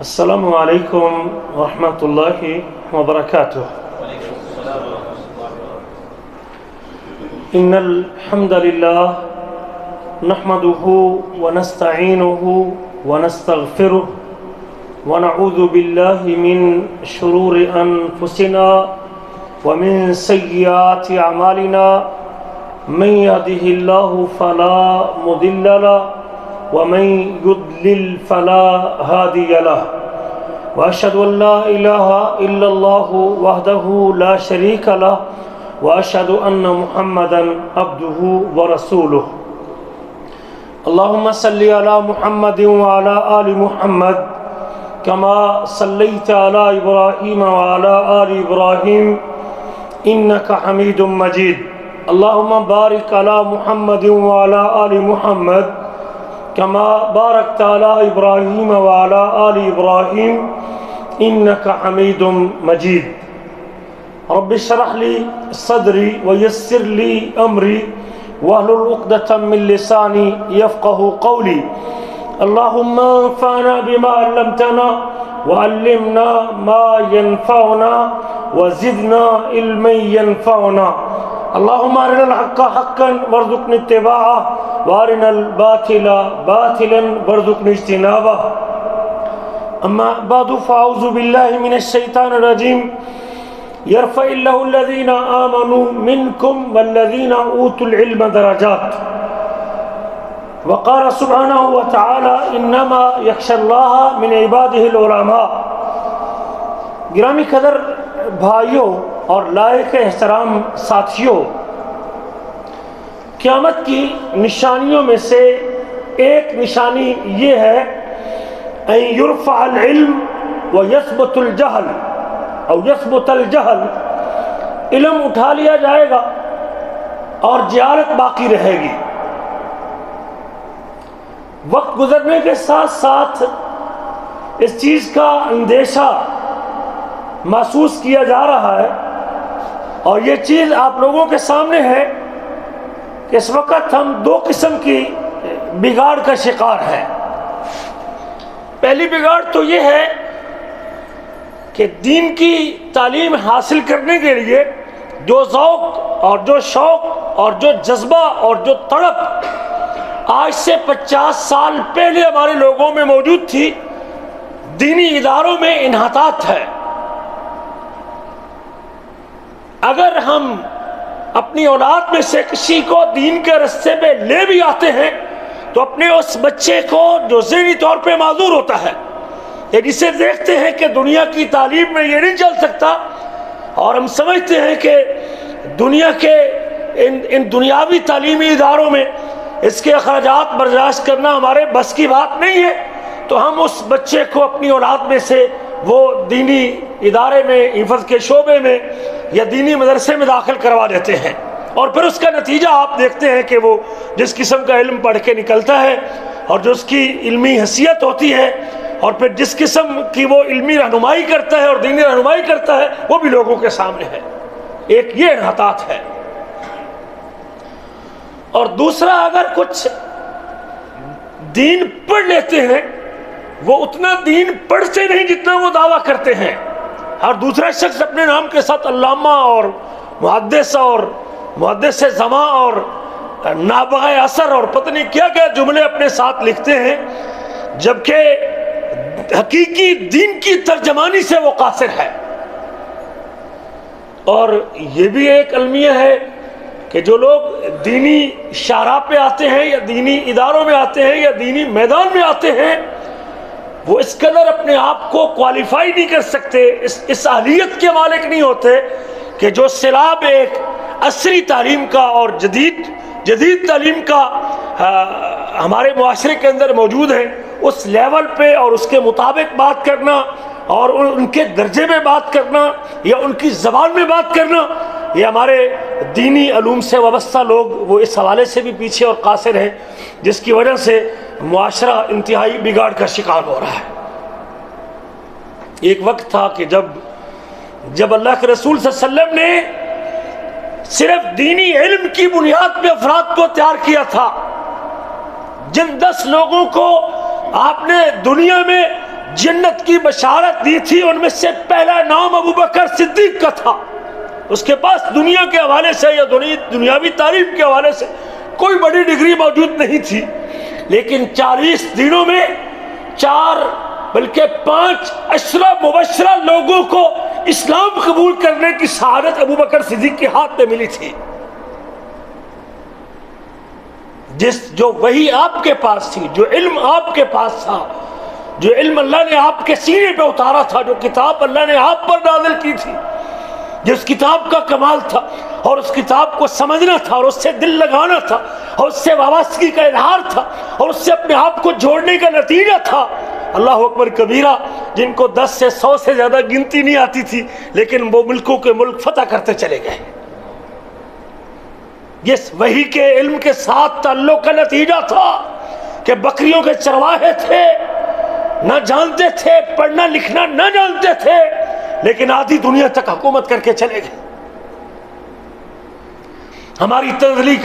السلام علیکم ورحمۃ اللہ وبرکاتہ۔ ان الحمد للہ نحمده ونستعینه ونستغفره ونعوذ باللہ من شرور انفسنا ومن سیئات اعمالنا من يهده الله فلا مضل له ومن يضلل فلا هادي له وأشهد أن لا إله إلا الله وحده لا شريك له وأشهد أن محمدا عبده ورسوله اللهم صل على محمد وعلى آل محمد كما صليت على إبراهيم وعلى آل إبراهيم إنك حميد مجيد اللهم بارك على محمد وعلى آل محمد كما باركت على إبراهيم وعلى آل إبراهيم إنك حميد مجيد رب اشرح لي صدري ويسر لي أمري واحلل عقدة من لساني يفقهوا قولي اللهم انفعنا بما علمتنا وعلمنا ما ينفعنا وزدنا علما ينفعنا اللهم ارنا الحق حقا وارزقنا اتباعه وارنا الباطل باطلا وارزقنا اجتنابه اما بعد فاعوذ بالله من الشيطان الرجيم يرفع الله الذين آمنوا منكم والذين اوتوا العلم درجات وقال سبحانه وتعالى انما يخشى الله من عباده العلماء۔ گرامی قدر بھائیوں اور لائق احترام ساتھیوں، قیامت کی نشانیوں میں سے ایک نشانی یہ ہے ان یرفع العلم ویثبت الجہل او یثبت الجہل، علم اٹھا لیا جائے گا اور جہالت باقی رہے گی۔ وقت گزرنے کے ساتھ ساتھ اس چیز کا اندیشہ محسوس کیا جا رہا ہے، اور یہ چیز آپ لوگوں کے سامنے ہے کہ اس وقت ہم دو قسم کی بگاڑ کا شکار ہیں۔ پہلی بگاڑ تو یہ ہے کہ دین کی تعلیم حاصل کرنے کے لیے جو ذوق اور جو شوق اور جو جذبہ اور جو تڑپ آج سے 50 سال پہلے ہمارے لوگوں میں موجود تھی، دینی اداروں میں انحطاط ہے۔ اگر ہم اپنی اولاد میں سے کسی کو دین کے رستے پہ لے بھی آتے ہیں تو اپنے اس بچے کو جو ذہنی طور پہ معذور ہوتا ہے، یا جسے دیکھتے ہیں کہ دنیا کی تعلیم میں یہ نہیں چل سکتا، اور ہم سمجھتے ہیں کہ دنیا کے ان دنیاوی تعلیمی اداروں میں اس کے اخراجات برداشت کرنا ہمارے بس کی بات نہیں ہے، تو ہم اس بچے کو اپنی اولاد میں سے وہ دینی ادارے میں، حفظ کے شعبے میں یا دینی مدرسے میں داخل کروا دیتے ہیں، اور پھر اس کا نتیجہ آپ دیکھتے ہیں کہ وہ جس قسم کا علم پڑھ کے نکلتا ہے اور جو اس کی علمی حیثیت ہوتی ہے، اور پھر جس قسم کی وہ علمی رہنمائی کرتا ہے اور دینی رہنمائی کرتا ہے، وہ بھی لوگوں کے سامنے ہے۔ ایک یہ انحطاط ہے۔ اور دوسرا، اگر کچھ دین پڑھ لیتے ہیں وہ اتنا دین پڑھتے نہیں جتنا وہ دعویٰ کرتے ہیں، اور دوسرا شخص اپنے نام کے ساتھ علامہ اور محدث زماں اور نابغہ اثر اور پتہ نہیں کیا کیا جملے اپنے ساتھ لکھتے ہیں، جبکہ حقیقی دین کی ترجمانی سے وہ قاصر ہے۔ اور یہ بھی ایک المیہ ہے کہ جو لوگ دینی شاہراہ پہ آتے ہیں یا دینی اداروں میں آتے ہیں یا دینی میدان میں آتے ہیں، وہ اس قدر اپنے آپ کو کوالیفائی نہیں کر سکتے، اس اہلیت کے مالک نہیں ہوتے کہ جو سیلاب ایک عصری تعلیم کا اور جدید تعلیم کا ہمارے معاشرے کے اندر موجود ہے، اس لیول پہ اور اس کے مطابق بات کرنا اور ان کے درجے میں بات کرنا یا ان کی زبان میں بات کرنا، یہ ہمارے دینی علوم سے وابستہ لوگ وہ اس حوالے سے بھی پیچھے اور قاصر ہیں، جس کی وجہ سے معاشرہ انتہائی بگاڑ کا شکار ہو رہا ہے۔ ایک وقت تھا کہ جب اللہ کے رسول صلی اللہ علیہ وسلم نے صرف دینی علم کی بنیاد پہ افراد کو تیار کیا تھا، جن 10 لوگوں کو آپ نے دنیا میں جنت کی بشارت دی تھی ان میں سے پہلا نام ابو بکر صدیق کا تھا. اس کے پاس دنیا کے حوالے سے یا دنیاوی تعلیم کے حوالے سے کوئی بڑی ڈگری موجود نہیں تھی، لیکن 40 دنوں میں 4 بلکہ 5 عشرہ مبشرہ لوگوں کو اسلام قبول کرنے کی سعادت ابو بکر صدیق کے ہاتھ میں ملی تھی. جو وحی آپ کے پاس تھی، جو علم آپ کے پاس تھا، جو علم اللہ نے آپ کے سینے پہ اتارا تھا، جو کتاب اللہ نے آپ پر نازل کی تھی، جس کتاب کا کمال تھا اور اس کتاب کو سمجھنا تھا اور اس سے دل لگانا تھا اور اس سے وابستگی کا اظہار تھا اور اس سے اپنے آپ کو جوڑنے کا نتیجہ تھا. اللہ اکبر کبیرہ، جن کو 10 سے 100 سے زیادہ گنتی نہیں آتی تھی، لیکن وہ ملکوں کے ملک فتح کرتے چلے گئے. یہ وحی کے علم کے ساتھ تعلق کا نتیجہ تھا کہ بکریوں کے چرواہے تھے، نہ جانتے تھے، پڑھنا لکھنا نہ جانتے تھے، لیکن آدھی دنیا تک حکومت کر کے چلے گئے. ہماری تنزلی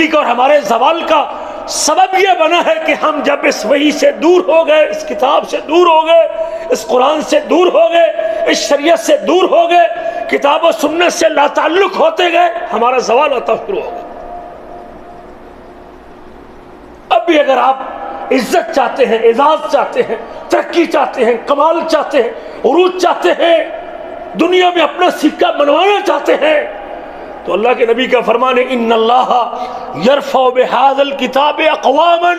کا اور ہمارے زوال کا سبب یہ بنا ہے کہ ہم جب اس وحی سے دور ہو گئے، اس کتاب سے دور ہو گئے، اس قرآن سے دور ہو گئے، اس شریعت سے دور ہو گئے، کتاب و سنت سے لا تعلق ہوتے گئے، ہمارا زوال ہوتا شروع ہو گیا. اب بھی اگر آپ عزت چاہتے ہیں، اعزاز چاہتے ہیں، ترقی چاہتے ہیں، کمال چاہتے ہیں، عروج چاہتے ہیں، دنیا میں اپنا سکہ بنوانا چاہتے ہیں، تو اللہ کے نبی کا فرمان ہے ان اللہ یرفع بہذا الکتاب اقواما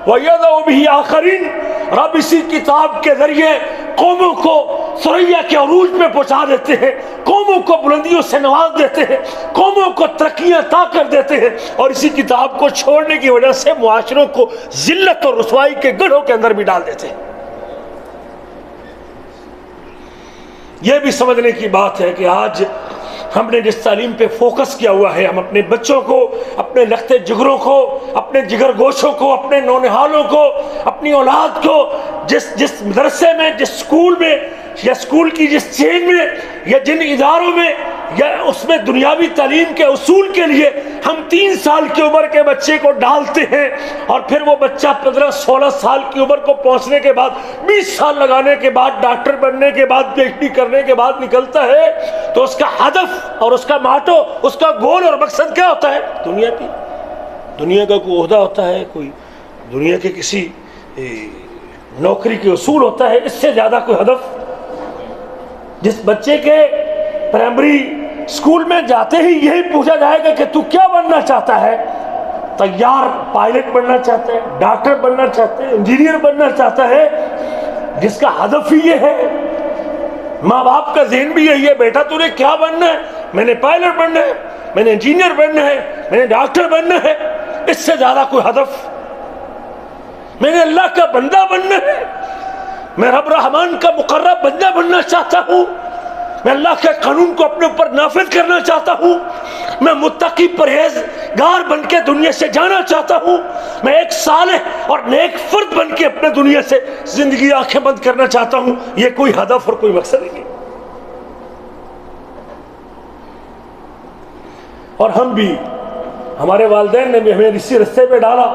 ویضع به آخرین. رب اسی کتاب کے ذریعے قوموں کو ثریا کے عروج پہ پہنچا دیتے ہیں، قوموں کو بلندیوں سے نواز دیتے ہیں، قوموں کو ترقیاں عطا کر دیتے ہیں، اور اسی کتاب کو چھوڑنے کی وجہ سے معاشروں کو ذلت اور رسوائی کے گڑھوں کے اندر بھی ڈال دیتے ہیں. یہ بھی سمجھنے کی بات ہے کہ آج ہم نے جس تعلیم پہ فوکس کیا ہوا ہے، ہم اپنے بچوں کو، اپنے لختے جگروں کو، اپنے جگر گوشوں کو، اپنے نونہالوں کو، اپنی اولاد کو جس مدرسے میں، جس اسکول میں یا اسکول کی جس چین میں یا جن اداروں میں یا اس میں دنیاوی تعلیم کے اصول کے لیے ہم 3 سال کی عمر کے بچے کو ڈالتے ہیں، اور پھر وہ بچہ 15-16 سال کی عمر کو پہنچنے کے بعد 20 سال لگانے کے بعد، ڈاکٹر بننے کے بعد، پی ایچ ڈی کرنے کے بعد نکلتا ہے، تو اس کا ہدف اور اس کا ماٹو، اس کا گول اور مقصد کیا ہوتا ہے؟ دنیا کا کوئی عہدہ ہوتا ہے، کوئی دنیا کے کسی نوکری کے اصول ہوتا ہے. اس سے زیادہ کوئی ہدف. جس بچے کے پرائمری اسکول میں جاتے ہی یہی پوچھا جائے گا کہ تو کیا بننا چاہتا ہے؟ طیار پائلٹ بننا چاہتا ہے، ڈاکٹر بننا چاہتا ہے، انجینئر بننا چاہتا ہے، جس کا ہدف ہی یہ ہے. ماں باپ کا ذہن بھی یہی ہے، بیٹا تو نے کیا بننا ہے؟ میں نے پائلٹ بننا ہے، میں نے انجینئر بننا ہے، میں نے ڈاکٹر بننا ہے. اس سے زیادہ کوئی ہدف؟ میں نے اللہ کا بندہ بننا ہے، میں رب رحمان کا مقرب بندہ بننا چاہتا ہوں، میں اللہ کے قانون کو اپنے اوپر نافذ کرنا چاہتا ہوں، میں متقی پرہیزگار بن کے دنیا سے جانا چاہتا ہوں، میں ایک صالح اور نیک فرد بن کے اپنے دنیا سے زندگی آنکھیں بند کرنا چاہتا ہوں. یہ کوئی ہدف اور کوئی مقصد نہیں. اور ہم بھی، ہمارے والدین نے بھی ہمیں اسی رستے پہ ڈالا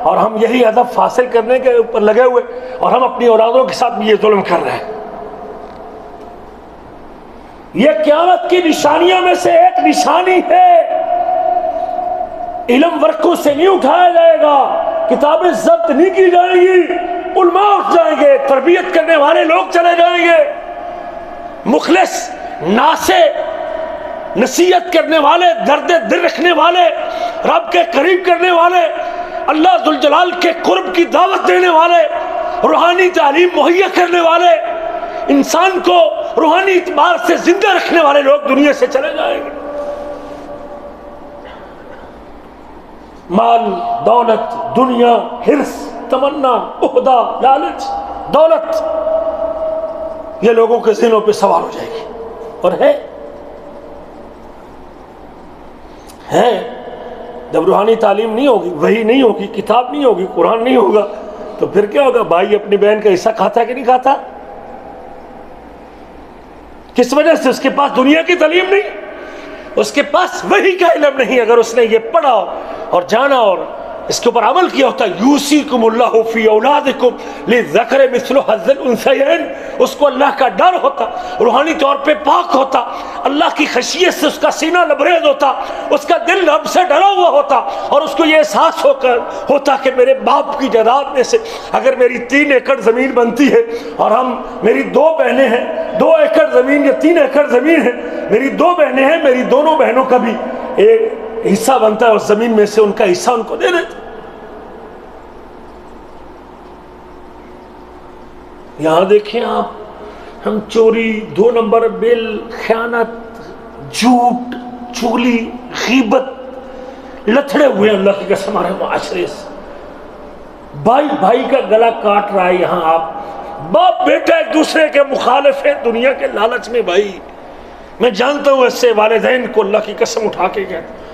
اور ہم یہی ہدف حاصل کرنے کے اوپر لگے ہوئے، اور ہم اپنی اولادوں کے ساتھ بھی یہ ظلم کر رہے ہیں. یہ قیامت کی نشانیوں میں سے ایک نشانی ہے. علم ورقوں سے نہیں اٹھایا جائے گا، کتابیں ضبط نہیں کی جائیں گی، علماء اٹھ جائیں گے، تربیت کرنے والے لوگ چلے جائیں گے، مخلص ناسے نصیحت کرنے والے، درد دل رکھنے والے، رب کے قریب کرنے والے، اللہ ذوالجلال کے قرب کی دعوت دینے والے، روحانی تعلیم مہیا کرنے والے، انسان کو روحانی اعتبار سے زندہ رکھنے والے لوگ دنیا سے چلے جائیں گے. مال، دولت، دنیا، حرص، تمنا، عہدہ، لالچ، دولت، یہ لوگوں کے ذہنوں پہ سوار ہو جائے گی. اور ہے جب روحانی تعلیم نہیں ہوگی، وحی نہیں ہوگی، کتاب نہیں ہوگی، قرآن نہیں ہوگا، تو پھر کیا ہوگا؟ بھائی اپنی بہن کا حصہ کھاتا ہے کہ نہیں کھاتا؟ کس وجہ سے؟ اس کے پاس دنیا کی تعلیم نہیں، اس کے پاس وحی کا علم نہیں. اگر اس نے یہ پڑھا اور جانا اور اس کے اوپر عمل کیا ہوتا ہے، یوصیکم اللہ فی اولادکم للذکر مثل حظ الانثیین، اس کو اللہ کا ڈر ہوتا، روحانی طور پہ پاک ہوتا، اللہ کی خشیت سے اس کا سینہ لبریز ہوتا، اس کا دل رب سے ڈرا ہوا ہوتا، اور اس کو یہ احساس ہوتا کہ میرے باپ کی جائیداد میں سے اگر میری 3 ایکڑ زمین بنتی ہے، اور میری 2 بہنیں ہیں، 2 ایکڑ زمین یا 3 ایکڑ زمین ہے، میری 2 بہنیں ہیں، میری دونوں بہنوں کا بھی ایک حصہ بنتا ہے اس زمین میں سے، ان کا حصہ ان کو دے دیتے۔ یہاں دیکھیں آپ، ہم چوری، 2 نمبر بل، خیانت، جھوٹ، چغلی، غیبت لتھڑے ہوئے اللہ کی قسم ہمارے معاشرے سے۔ بھائی بھائی کا گلا کاٹ رہا ہے، یہاں آپ باپ بیٹا ایک دوسرے کے مخالف ہیں دنیا کے لالچ میں۔ بھائی میں جانتا ہوں ایسے والدین کو، اللہ کی قسم اٹھا کے کہتا ہوں،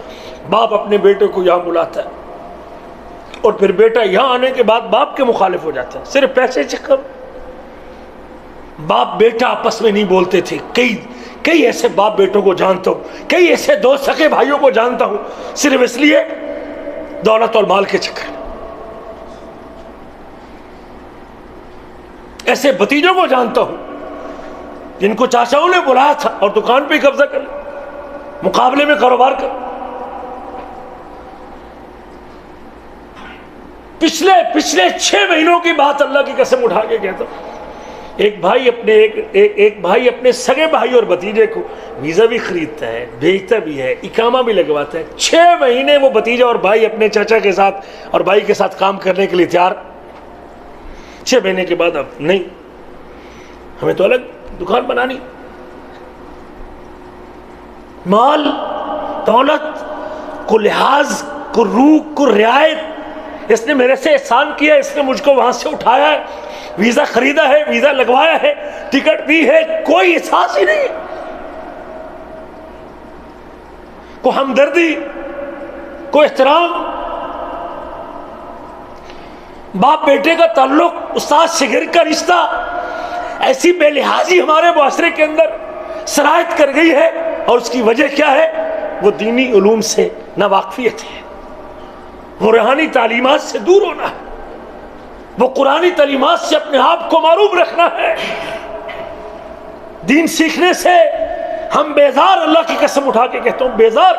باپ اپنے بیٹے کو یہاں بلاتا ہے اور پھر بیٹا یہاں آنے کے بعد باپ کے مخالف ہو جاتا ہے، صرف پیسے چکر۔ باپ بیٹا آپس میں نہیں بولتے تھے، کئی ایسے باپ بیٹوں کو جانتا ہوں، کئی ایسے 2 سکے بھائیوں کو جانتا ہوں، صرف اس لیے دولت اور مال کے چکر۔ ایسے بھتیجوں کو جانتا ہوں جن کو چاچاؤں نے بلایا تھا اور دکان پہ قبضہ کر لیا، مقابلے میں کاروبار کر۔ پچھلے 6 مہینوں کی بات اللہ کی قسم اٹھا کے کہتا ہوں، ایک بھائی اپنے سگے بھائی اور بھتیجے کو ویزا بھی خریدتا ہے، بھیجتا بھی ہے، اقامہ بھی لگواتا ہے۔ 6 مہینے وہ بھتیجا اور بھائی اپنے چاچا کے ساتھ اور بھائی کے ساتھ کام کرنے کے لیے تیار، 6 مہینے کے بعد اب نہیں، ہمیں تو الگ دکان بنانی۔ مال دولت کو لحاظ کو روح کو رعایت، اس نے میرے سے احسان کیا، اس نے مجھ کو وہاں سے اٹھایا ہے، ویزا خریدا ہے، ویزا لگوایا ہے، ٹکٹ دی ہے، کوئی احساس ہی نہیں، کوئی ہمدردی، کوئی احترام۔ باپ بیٹے کا تعلق، استاد شاگرد کا رشتہ، ایسی بے لحاظی ہمارے معاشرے کے اندر سرایت کر گئی ہے، اور اس کی وجہ کیا ہے؟ وہ دینی علوم سے ناواقفیت ہے، وہ روحانی تعلیمات سے دور ہونا ہے، وہ قرآنی تعلیمات سے اپنے آپ کو معروف رکھنا ہے۔ دین سیکھنے سے ہم بیزار، اللہ کی قسم اٹھا کے کہتا ہوں بیزار۔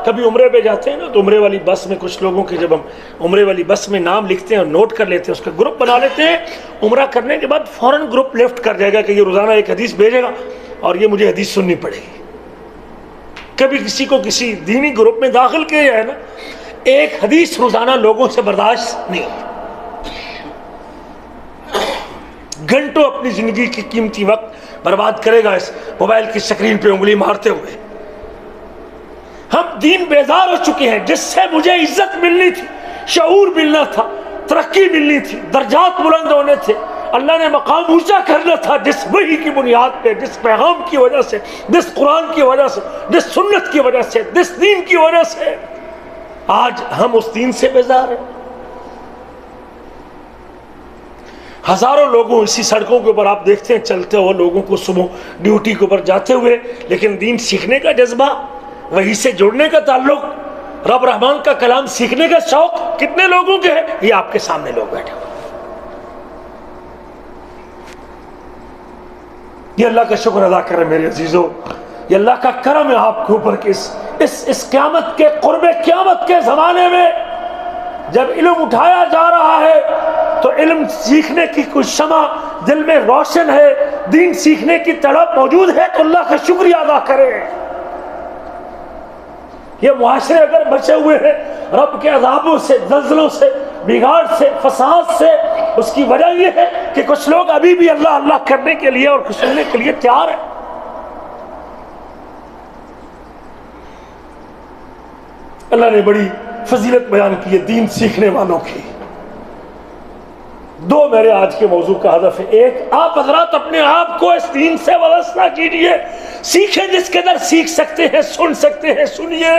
کبھی عمرے پہ جاتے ہیں نا، تو عمرے والی بس میں کچھ لوگوں کے جب ہم عمرے والی بس میں نام لکھتے ہیں اور نوٹ کر لیتے ہیں، اس کا گروپ بنا لیتے ہیں، عمرہ کرنے کے بعد فوراً گروپ لیفٹ کر جائے گا کہ یہ روزانہ ایک حدیث بھیجے گا اور یہ مجھے حدیث سننی پڑے گی۔ کبھی کسی کو کسی دینی گروپ میں داخل کیا جائے نا، ایک حدیث روزانہ لوگوں سے برداشت نہیں ہوتی۔ گھنٹوں اپنی زندگی کی قیمتی وقت برباد کرے گا اس موبائل کی سکرین پہ انگلی مارتے ہوئے۔ ہم دین بیزار ہو چکے ہیں، جس سے مجھے عزت ملنی تھی، شعور ملنا تھا، ترقی ملنی تھی، درجات بلند ہونے تھے، اللہ نے مقام اونچا کرنا تھا، جس وحی کی بنیاد پہ، جس پیغام کی وجہ سے، جس قرآن کی وجہ سے، جس سنت کی وجہ سے، جس دین کی وجہ سے، آج ہم اس دین سے بیزار ہیں۔ ہزاروں لوگوں اسی سڑکوں کے اوپر آپ دیکھتے ہیں چلتے ہوئے لوگوں کو صبح ڈیوٹی کے اوپر جاتے ہوئے، لیکن دین سیکھنے کا جذبہ، وحی سے جڑنے کا تعلق، رب رحمان کا کلام سیکھنے کا شوق کتنے لوگوں کے ہے؟ یہ آپ کے سامنے لوگ بیٹھے ہوئے۔ یہ اللہ کا شکر ادا کریں میرے عزیزوں، یہ اللہ کا کرم ہے آپ کے اوپر کہ اس قیامت کے قرب قیامت کے زمانے میں جب علم اٹھایا جا رہا ہے تو علم سیکھنے کی کوئی شمع دل میں روشن ہے، دین سیکھنے کی تڑپ موجود ہے تو اللہ کا شکریہ ادا کریں۔ یہ معاشرے اگر بچے ہوئے ہیں رب کے عذابوں سے، زلزلوں سے، بگاڑ سے، فساد سے، اس کی وجہ یہ ہے کہ کچھ لوگ ابھی بھی اللہ اللہ کرنے کے لیے اور سننے کے لیے تیار ہیں۔ اللہ نے بڑی فضیلت بیان کی ہے دین سیکھنے والوں کی۔ 2 میرے آج کے موضوع کا ہدف ہے۔ ایک، آپ حضرات اپنے آپ کو اس دین سے وابستہ کیجئے، سیکھیں جس کے در سیکھ سکتے ہیں، سن سکتے ہیں سنیے۔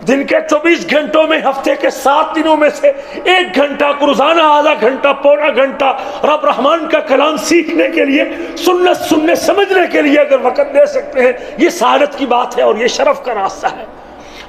دن کے 24 گھنٹوں میں ہفتے کے 7 دنوں میں سے 1 گھنٹہ کو روزانہ، آدھا گھنٹہ، پونا گھنٹہ رب رحمان کا کلام سیکھنے کے لیے، سنت سننے سمجھنے کے لیے اگر وقت دے سکتے ہیں، یہ سعادت کی بات ہے اور یہ شرف کا راستہ ہے۔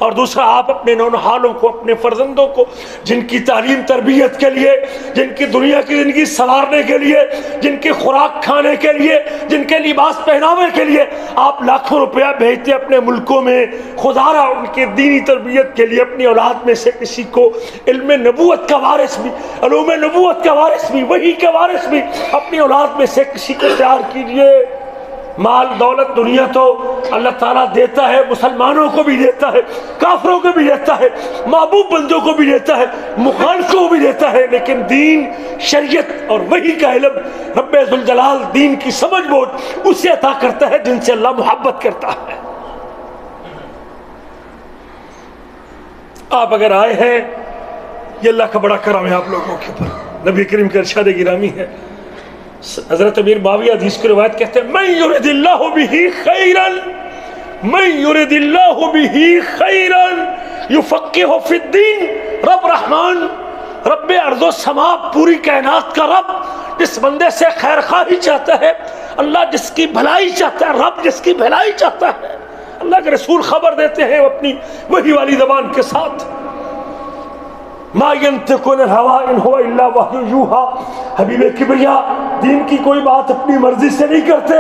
اور دوسرا آپ اپنے نونہالوں کو، اپنے فرزندوں کو، جن کی تعلیم تربیت کے لیے، جن کی دنیا کی زندگی سنوارنے کے لیے، جن کی خوراک کھانے کے لیے، جن کے لباس پہناوے کے لیے آپ لاکھوں روپیہ بھیجتے اپنے ملکوں میں، خدا را ان کی دینی تربیت کے لیے اپنی اولاد میں سے کسی کو علم نبوت کا وارث بھی، علوم نبوت کا وارث بھی، وحی کا وارث بھی اپنی اولاد میں سے کسی کو تیار کیجئے۔ مال دولت دنیا تو اللہ تعالیٰ دیتا ہے، مسلمانوں کو بھی دیتا ہے، کافروں کو بھی دیتا ہے، محبوب بندوں کو بھی دیتا ہے، مخالفوں کو بھی دیتا ہے، لیکن دین، شریعت اور وحی کا علم رب ذوالجلال دین کی سمجھ بوجھ اسے عطا کرتا ہے جن سے اللہ محبت کرتا ہے۔ آپ اگر آئے ہیں، یہ اللہ کا بڑا کرم ہے آپ لوگوں کے اوپر۔ نبی کریم کا ارشاد گرامی ہے، حضرت امیر معاویہ حدیث کی روایت کہتے ہیں، من یرد اللہ بہ خیرا، من یرد اللہ بہ خیرا یفقہہ فی الدین۔ رب رحمان، رب ارض و سما، پوری کائنات کا رب جس بندے سے خیر خواہی چاہتا ہے، اللہ جس کی بھلائی چاہتا ہے، رب جس کی بھلائی چاہتا ہے، اللہ کے رسول خبر دیتے ہیں اپنی وحی والی زبان کے ساتھ، ما ينطق عن الهوى ان هو الا وحی یوحی۔ حبیب کبریا دین کی کوئی بات اپنی مرضی سے نہیں کرتے،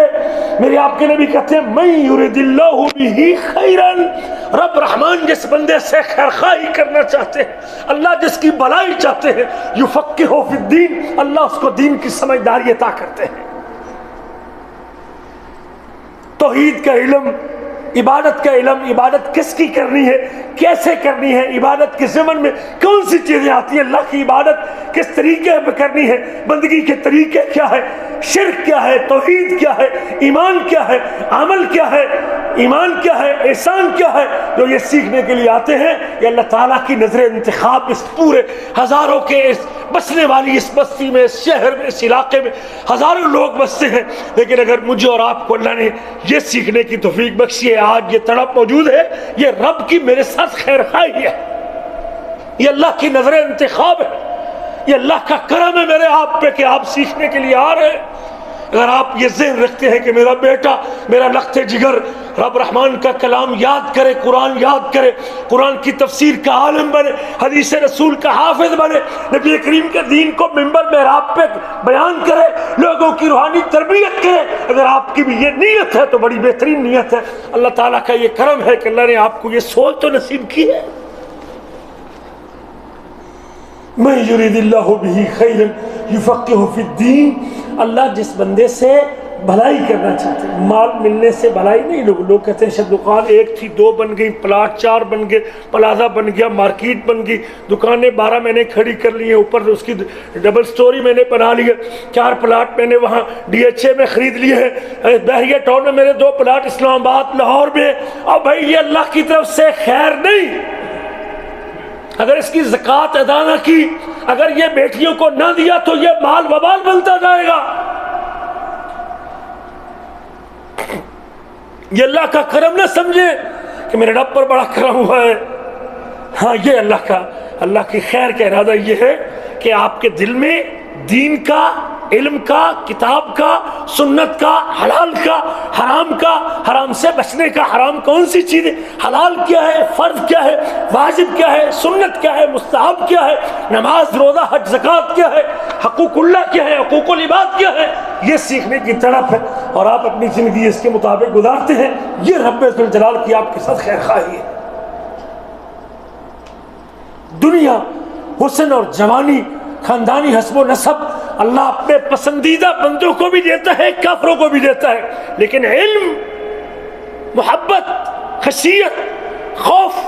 میرے آپ کے نبی کہتے ہیں من یرد اللہ بہ خیرا، رب رحمان جس بندے سے خیر خواہی کرنا چاہتے ہیں، اللہ جس کی بھلائی چاہتے ہیں، یفقہہ فی الدین، اللہ اس کو دین کی سمجھداری عطا کرتے ہیں۔ توحید کا علم، عبادت کا علم، عبادت کس کی کرنی ہے، کیسے کرنی ہے، عبادت کے ضمن میں کون سی چیزیں آتی ہیں، اللہ کی عبادت کس طریقے پہ کرنی ہے، بندگی کے طریقے کیا ہے، شرک کیا ہے، توحید کیا ہے، ایمان کیا ہے، عمل کیا ہے، ایمان کیا ہے، احسان کیا ہے، جو یہ سیکھنے کے لیے آتے ہیں، یہ اللہ تعالیٰ کی نظر انتخاب اس پورے ہزاروں کے اس بسنے والی اس بستی میں، اس شہر میں، اس علاقے میں ہزاروں لوگ بستے ہیں، لیکن اگر مجھے اور آپ کو اللہ نے یہ سیکھنے کی توفیق بخشی ہے، آج یہ تڑپ موجود ہے، یہ رب کی میرے ساتھ خیر خواہی ہے، یہ اللہ کی نظر انتخاب ہے، یہ اللہ کا کرم ہے میرے آپ پہ کہ آپ سیکھنے کے لیے آ رہے ہیں۔ اگر آپ یہ ذہن رکھتے ہیں کہ میرا بیٹا، میرا لخت جگر رب رحمان کا کلام یاد کرے، قرآن یاد کرے، قرآن کی تفسیر کا عالم بنے، حدیث رسول کا حافظ بنے، نبی کریم کے دین کو منبر محراب پہ بیان کرے، لوگوں کی روحانی تربیت کرے، اگر آپ کی بھی یہ نیت ہے تو بڑی بہترین نیت ہے۔ اللہ تعالیٰ کا یہ کرم ہے کہ اللہ نے آپ کو یہ سوچ تو نصیب کی ہے۔ من یرید اللہ بہ خیرا یفقہہ فی الدین، اللہ جس بندے سے بھلائی کرنا چاہتے ہیں، مال ملنے سے بھلائی نہیں، لوگ کہتے ہیں شاید دکان ایک تھی 2 بن گئی، پلاٹ 4 بن گئے، پلازا بن گیا، مارکیٹ بن گئی، دکانیں 12 میں نے کھڑی کر لی ہیں، اوپر اس کی ڈبل سٹوری میں نے بنا لی ہے، 4 پلاٹ میں نے وہاں ڈی ایچ اے میں خرید لیے ہیں، بحریہ ٹاؤن میں میرے 2 پلاٹ، اسلام آباد لاہور میں۔ اور بھائی یہ اللہ کی طرف سے خیر نہیں، اگر اس کی زکوٰۃ ادا نہ کی، اگر یہ بیٹیوں کو نہ دیا تو یہ مال وبال بنتا جائے گا۔ یہ اللہ کا کرم نہ سمجھے کہ میرے رب پر بڑا کرم ہوا ہے، ہاں یہ اللہ کی خیر کا ارادہ یہ ہے کہ آپ کے دل میں دین کا، علم کا، کتاب کا، سنت کا، حلال کا، حرام سے بچنے کا، حرام کون سی چیز ہے، حلال کیا ہے، فرض کیا ہے، واجب کیا ہے، سنت کیا ہے، مستحب کیا ہے، نماز روزہ حج زکوٰۃ کیا ہے، حقوق اللہ کیا ہے، حقوق العباد کیا ہے، یہ سیکھنے کی تڑپ ہے، اور آپ اپنی زندگی اس کے مطابق گزارتے ہیں، یہ رب ذوالجلال کی آپ کے ساتھ خیر خواہی ہے۔ دنیا، حسن اور جوانی، خاندانی حسب و نسب اللہ اپنے پسندیدہ بندوں کو بھی دیتا ہے، کافروں کو بھی دیتا ہے، لیکن علم، محبت، خشیت، خوف،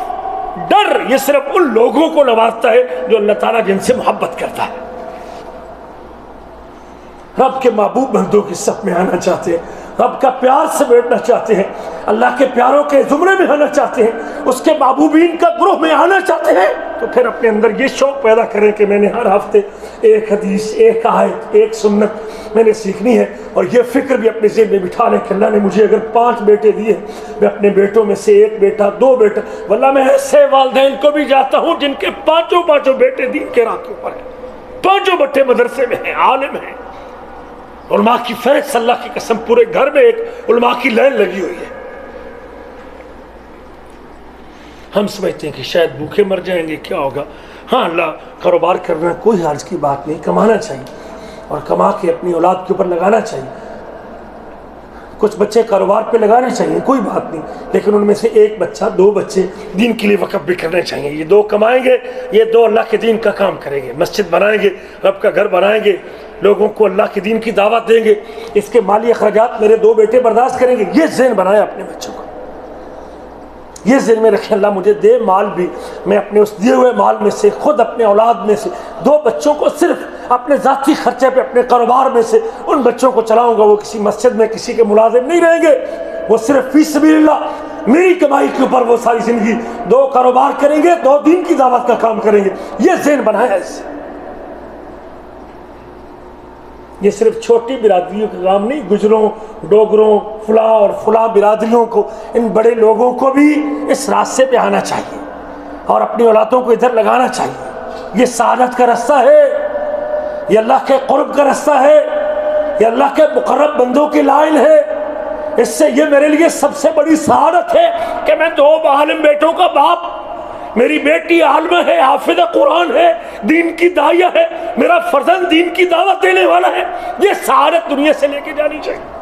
ڈر، یہ صرف ان لوگوں کو نوازتا ہے جو اللہ تعالیٰ جن سے محبت کرتا ہے، رب کے محبوب بندوں کی صف میں آنا چاہتے ہیں، رب کا پیار سے بیٹھنا چاہتے ہیں، اللہ کے پیاروں کے زمرے میں آنا چاہتے ہیں، اس کے محبوبین کا گروہ میں آنا چاہتے ہیں، تو پھر اپنے اندر یہ شوق پیدا کریں کہ میں نے ہر ہفتے ایک حدیث، ایک آیت، ایک سنت میں نے سیکھنی ہے، اور یہ فکر بھی اپنے ذہن میں بٹھا لیں کہ اللہ نے مجھے اگر 5 بیٹے دیے، میں اپنے بیٹوں میں سے 1 بیٹا، 2 بیٹا، واللہ میں ایسے والدین کو بھی جاتا ہوں جن کے 5 بیٹے دین کے راہ کے اوپر ہیں، 5 بٹے مدرسے میں ہیں، عالم ہیں، علماء کی فہرست، اللہ کی قسم پورے گھر میں ایک علماء کی لائن لگی ہوئی ہے۔ ہم سمجھتے ہیں کہ شاید بھوکے مر جائیں گے، کیا ہوگا. ہاں اللہ کاروبار کرنا کوئی حرج کی بات نہیں، کمانا چاہیے اور کما کے اپنی اولاد کے اوپر لگانا چاہیے. کچھ بچے کاروبار پہ لگانے چاہیے، کوئی بات نہیں، لیکن ان میں سے ایک بچہ 2 بچے دین کے لیے وقف بھی کرنے چاہیے. یہ 2 کمائیں گے، یہ 2 اللہ کے دین کا کام کریں گے، مسجد بنائیں گے، رب کا گھر بنائیں گے، لوگوں کو اللہ کے دین کی دعوت دیں گے. اس کے مالی اخراجات میرے 2 بیٹے برداشت کریں گے. یہ ذہن بنائے اپنے بچوں کو، یہ ذہن میں رکھیں اللہ مجھے دے مال بھی، میں اپنے اس دیے ہوئے مال میں سے خود اپنے اولاد میں سے 2 بچوں کو صرف اپنے ذاتی خرچے پہ اپنے کاروبار میں سے ان بچوں کو چلاؤں گا. وہ کسی مسجد میں کسی کے ملازم نہیں رہیں گے، وہ صرف فی سبیل اللہ میری کمائی کے اوپر وہ ساری زندگی 2 کاروبار کریں گے، 2 دین کی دعوت کا کام کریں گے. یہ ذہن بنایا اس سے. یہ صرف چھوٹی برادریوں کا کام نہیں، گجروں، ڈوگروں، فلاں اور فلاں برادریوں کو، ان بڑے لوگوں کو بھی اس راستے پہ آنا چاہیے اور اپنی اولادوں کو ادھر لگانا چاہیے. یہ سعادت کا رستہ ہے، یہ اللہ کے قرب کا رستہ ہے، یہ اللہ کے مقرب بندوں کی لائن ہے. اس سے یہ میرے لیے سب سے بڑی سعادت ہے کہ میں 2 عالم بیٹوں کا باپ، میری بیٹی عالمہ ہے، حافظ قرآن ہے، دین کی داعیہ ہے، میرا فرزند دین کی دعوت دینے والا ہے. یہ سعادت دنیا سے لے کے جانی چاہیے.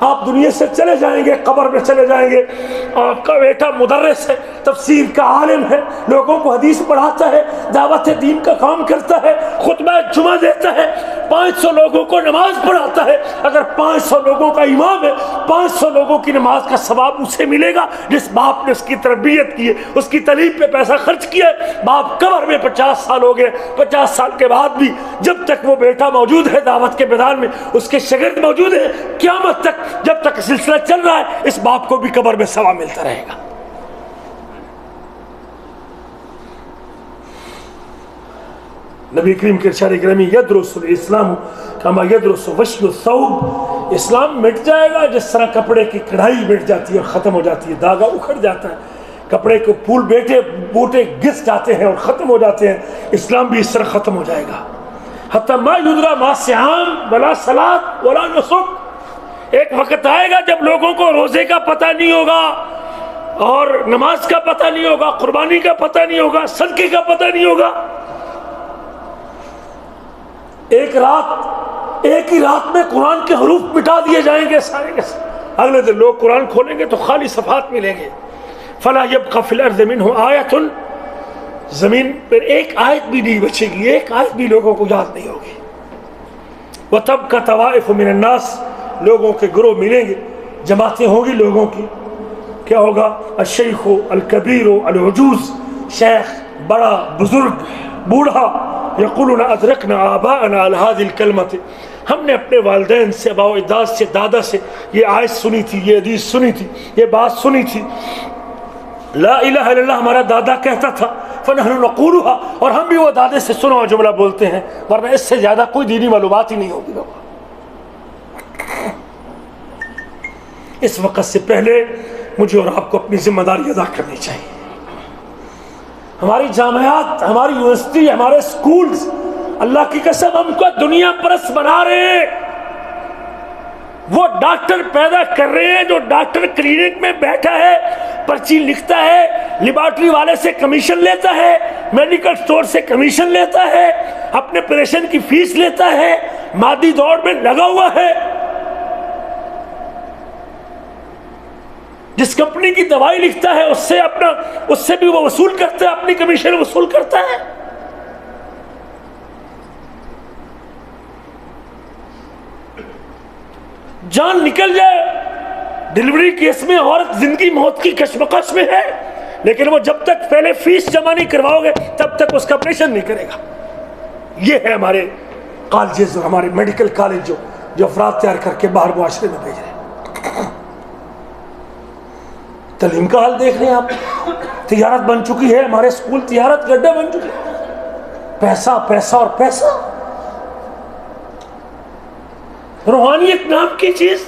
آپ دنیا سے چلے جائیں گے، قبر میں چلے جائیں گے، آپ کا بیٹا مدرس ہے، تفسیر کا عالم ہے، لوگوں کو حدیث پڑھاتا ہے، دعوت دین کا کام کرتا ہے، خطبہ جمعہ دیتا ہے، 500 لوگوں کو نماز پڑھاتا ہے. اگر 500 لوگوں کا امام ہے، 500 لوگوں کی نماز کا ثواب اسے ملے گا جس باپ نے اس کی تربیت کی ہے، اس کی تعلیم پہ پیسہ خرچ کیا ہے. باپ قبر میں 50 سال ہو گئے، 50 سال کے بعد بھی جب تک وہ بیٹا موجود ہے دعوت کے میدان میں، اس کے شاگرد موجود ہیں، قیامت تک جب تک سلسلہ چل رہا ہے اس باپ کو بھی قبر میں ثواب ملتا رہے گا. نبی کریم کے ارشاد گرامی یدرس الاسلام کما یدرس وشی الثوب، اسلام مٹ جائے گا جس طرح کپڑے کی کڑھائی مٹ جاتی ہے اور ختم ہو جاتی ہے، دھاگا اکھڑ جاتا ہے، کپڑے کے پھول بوٹے گس جاتے ہیں اور ختم ہو جاتے ہیں، اسلام بھی اس طرح ختم ہو جائے گا. حتی ما یدرا ما صیام ولا صلاۃ ولا نسک، ایک وقت آئے گا جب لوگوں کو روزے کا پتہ نہیں ہوگا اور نماز کا پتہ نہیں ہوگا، قربانی کا پتہ نہیں ہوگا، صدقے کا پتہ نہیں ہوگا. ایک ہی رات میں قرآن کے حروف مٹا دیے جائیں گے سارے کے سارے. اگلے دن لوگ قرآن کھولیں گے تو خالی صفحات ملیں گے. فلا یبقى فی الارض منہ آیۃ، زمین پر ایک آیت بھی نہیں بچے گی، ایک آیت بھی لوگوں کو یاد نہیں ہوگی. وتبقى طوائف من الناس، لوگوں کے گروہ ملیں گے، جماعتیں ہوں گی لوگوں کی. کیا ہوگا؟ الشیخ الکبیر العجوز، شیخ بڑا بزرگ بوڑھا، یقولون ادرکنا آباءنا علی هذه الکلمۃ، ہم نے اپنے والدین سے، ابا و اجداد سے، دادا سے یہ آیت سنی تھی، یہ حدیث سنی تھی، یہ بات سنی تھی. لا الہ الا اللہ ہمارا دادا کہتا تھا، فنحن نقولها، اور ہم بھی وہ دادے سے سنا ہوا جملہ بولتے ہیں، ورنہ اس سے زیادہ کوئی دینی معلومات ہی نہیں ہوگی. اس وقت سے پہلے مجھے اور آپ کو اپنی ذمہ داری ادا کرنی چاہیے. ہماری جامعات، ہماری یونیورسٹی، ہمارے سکولز، اللہ کی قسم ہم کو دنیا پرست بنا رہے ہیں. وہ ڈاکٹر پیدا کر رہے ہیں جو ڈاکٹر کلینک میں بیٹھا ہے، پرچی لکھتا ہے، لیبارٹری والے سے کمیشن لیتا ہے، میڈیکل سٹور سے کمیشن لیتا ہے، اپنے پیشنٹ کی فیس لیتا ہے، مادی دوڑ میں لگا ہوا ہے. جس کمپنی کی دوائی لکھتا ہے اس سے بھی وہ وصول کرتا ہے، اپنی کمیشن وصول کرتا ہے. جان نکل جائے، ڈیلیوری کیس میں عورت زندگی موت کی کشمکش میں ہے، لیکن وہ جب تک پہلے فیس جمع نہیں کرواؤ گے تب تک اس کا آپریشن نہیں کرے گا. یہ ہے ہمارے کالجز اور ہمارے میڈیکل کالج جو افراد تیار کر کے باہر معاشرے میں بھیج رہے ہیں. تعلیم کا حال دیکھ رہے ہیں آپ، تجارت بن چکی ہے، ہمارے اسکول تجارت گڈھے بن چکے ہیں. پیسہ پیسہ اور پیسہ. روحانیت نام کی چیز،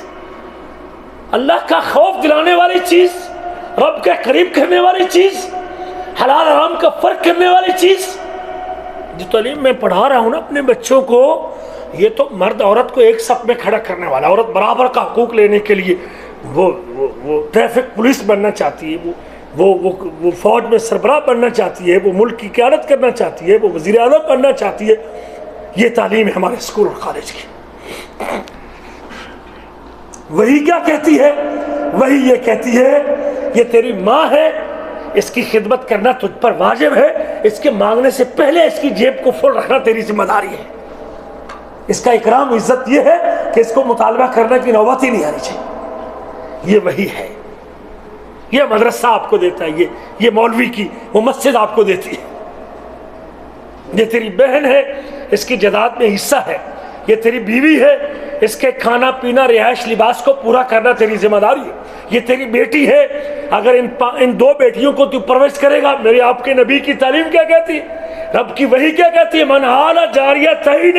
اللہ کا خوف دلانے والی چیز، رب کے قریب کرنے والی چیز، حلال حرام کا فرق کرنے والی چیز، جو تعلیم میں پڑھا رہا ہوں نا اپنے بچوں کو، یہ تو مرد عورت کو ایک صف میں کھڑا کرنے والا. عورت برابر کا حقوق لینے کے لیے وہ ٹریفک پولیس بننا چاہتی ہے، وہ وہ فوج میں سربراہ بننا چاہتی ہے، وہ ملک کی قیادت کرنا چاہتی ہے، وہ وزیر اعظم بننا چاہتی ہے. یہ تعلیم ہے ہمارے اسکول اور کالج کی. وہی کیا کہتی ہے؟ وہی یہ کہتی ہے یہ تیری ماں ہے، اس کی خدمت کرنا تجھ پر واجب ہے، اس کے مانگنے سے پہلے اس کی جیب کو فل رکھنا تیری ذمہ داری ہے. اس کا اکرام عزت یہ ہے کہ اس کو مطالبہ کرنے کی نوبت ہی نہیں آنی چاہیے. یہ وہی ہے. یہ مدرسہ آپ کو دیتا ہے، یہ مولوی کی وہ مسجد آپ کو دیتی ہے. یہ تیری بہن ہے، اس کی جائیداد میں حصہ ہے. یہ تیری بیوی ہے، اس کے کھانا پینا رہائش لباس کو پورا کرنا تیری ذمہ داری ہے. یہ تیری بیٹی ہے، اگر ان دو بیٹیوں کو تو پرورش کرے گا. میرے آپ کے نبی کی تعلیم کیا کہتی ہے؟ رب کی وحی کیا کہتی ہے؟ من عال جاریہ تعین،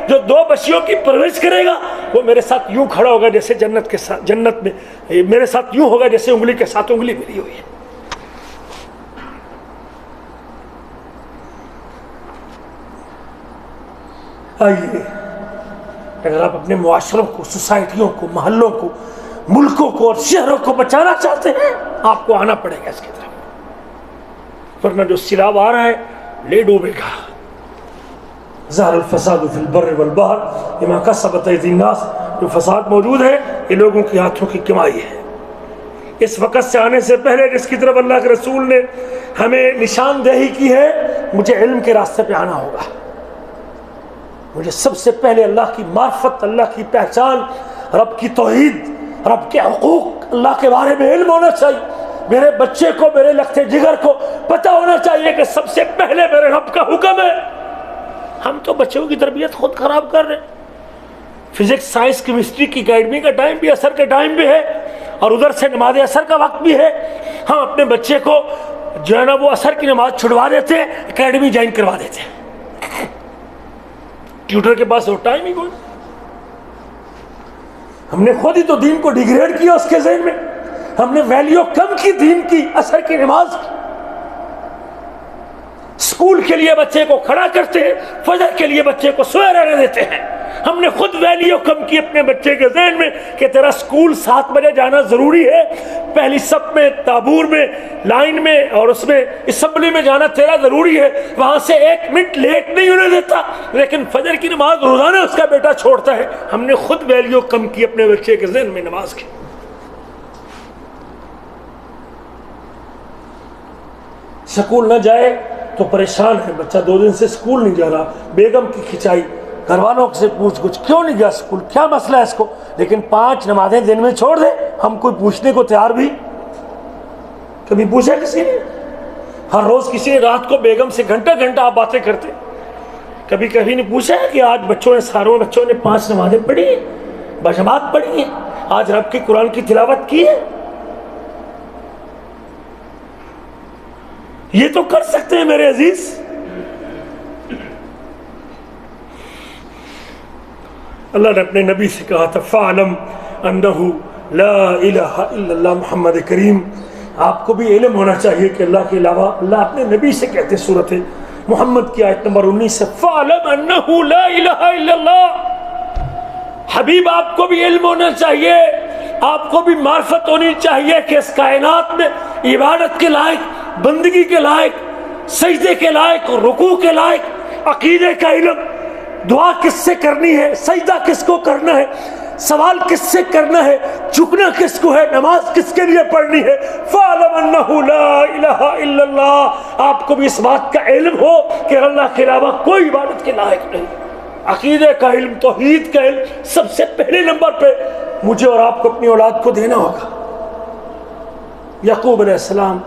جو دو بچیوں کی پرورش کرے گا وہ میرے ساتھ یوں کھڑا ہوگا جیسے جنت میں میرے ساتھ یوں ہوگا جیسے انگلی کے ساتھ انگلی ملی ہوئی ہے. آئیے، اگر آپ اپنے معاشروں کو، سوسائٹیوں کو، محلوں کو، ملکوں کو اور شہروں کو بچانا چاہتے ہیں، آپ کو آنا پڑے گا اس کی طرف، ورنہ جو سیلاب آ رہا ہے لے ڈوبے گا. ظہر الفساد فی البر والبحر بما کسبت ایدی الناس، جو فساد موجود ہے یہ لوگوں کے ہاتھوں کی کمائی ہے. اس وقت سے آنے سے پہلے جس کی طرف اللہ کے رسول نے ہمیں نشاندہی کی ہے، مجھے علم کے راستے پہ آنا ہوگا. مجھے سب سے پہلے اللہ کی معرفت، اللہ کی پہچان، رب کی توحید، رب کے حقوق، اللہ کے بارے میں علم ہونا چاہیے. میرے بچے کو، میرے لخت جگر کو پتہ ہونا چاہیے کہ سب سے پہلے میرے رب کا حکم ہے. ہم تو بچوں کی تربیت خود خراب کر رہے ہیں. فزکس، سائنس، کیمسٹری کی اکیڈمی کا ٹائم بھی، عصر کا ٹائم بھی ہے، اور ادھر سے نماز عصر کا وقت بھی ہے. ہم اپنے بچے کو جو ہے نا وہ عصر کی نماز چھڑوا دیتے ہیں، اکیڈمی جوائن کروا دیتے ہیں. ٹیوٹر کے پاس وہ ٹائم ہی کوئی. ہم نے خود ہی تو دین کو ڈیگریڈ کیا اس کے ذہن میں. ہم نے ویلیو کم کی دین کی، عصر کی نماز کی. اسکول کے لیے بچے کو کھڑا کرتے ہیں، فجر کے لیے بچے کو سوئے رہنے دیتے ہیں. ہم نے خود ویلیو کم کی اپنے بچے کے ذہن میں کہ تیرا اسکول 7 بجے جانا ضروری ہے، پہلی صف میں، طابور میں، لائن میں، اور اس میں اسمبلی میں جانا تیرا ضروری ہے. وہاں سے 1 منٹ لیٹ نہیں ہونے دیتا، لیکن فجر کی نماز روزانہ اس کا بیٹا چھوڑتا ہے. ہم نے خود ویلیو کم کی اپنے بچے کے ذہن میں نماز کی. سکول نہ جائے تو پریشان ہے بچہ، 2 دن سے سکول نہیں جا رہا، بیگم کی کھچائی، گھر والوں سے پوچھ گچھ، کیوں نہیں گیا سکول، کیا مسئلہ ہے اس کو. لیکن 5 نمازیں دن میں چھوڑ دے، ہم کوئی پوچھنے کو تیار بھی کبھی پوچھا کسی نے؟ ہر روز کسی نے رات کو بیگم سے گھنٹہ گھنٹہ آپ باتیں کرتے، کبھی نہیں پوچھا کہ آج ساروں بچوں نے 5 نمازیں پڑھی ہیں، بجماعت پڑھی ہیں، آج رب کے قرآن کی تلاوت کی ہے. یہ تو کر سکتے ہیں میرے عزیز. اللہ نے اپنے نبی سے کہا تھا فَعْلَمْ أَنَّهُ لَا إِلَهَ إِلَّا اللَّهُ محمد کریم. آپ کو بھی علم ہونا چاہیے کہ اللہ کے علاوہ، اللہ اپنے نبی سے کہتے سورۃ محمد کی آیت نمبر 19 سے فَعْلَمْ أَنَّهُ لَا إِلَهَ إِلَّا اللَّهُ. حبیب آپ کو بھی علم ہونا چاہیے، آپ کو بھی معرفت ہونی چاہیے کہ اس کائنات میں عبادت کے لائق، بندگی کے لائق، سجدے کے لائق، رکوع کے لائق، عقیدے کا علم، دعا کس سے کرنی ہے، سجدہ کس کو کرنا ہے، سوال کس سے کرنا ہے، جھکنا کس کو ہے، نماز کس کے لیے پڑھنی ہے. فَعْلَمْ أَنَّهُ لَا إِلَهَ إِلَّا اللَّهُ. آپ کو بھی اس بات کا علم ہو کہ اللہ کے علاوہ کوئی عبادت کے لائق نہیں. عقیدے کا علم، توحید کا علم سب سے پہلے نمبر پہ مجھے اور آپ کو اپنی اولاد کو دینا ہوگا. یعقوب علیہ السلام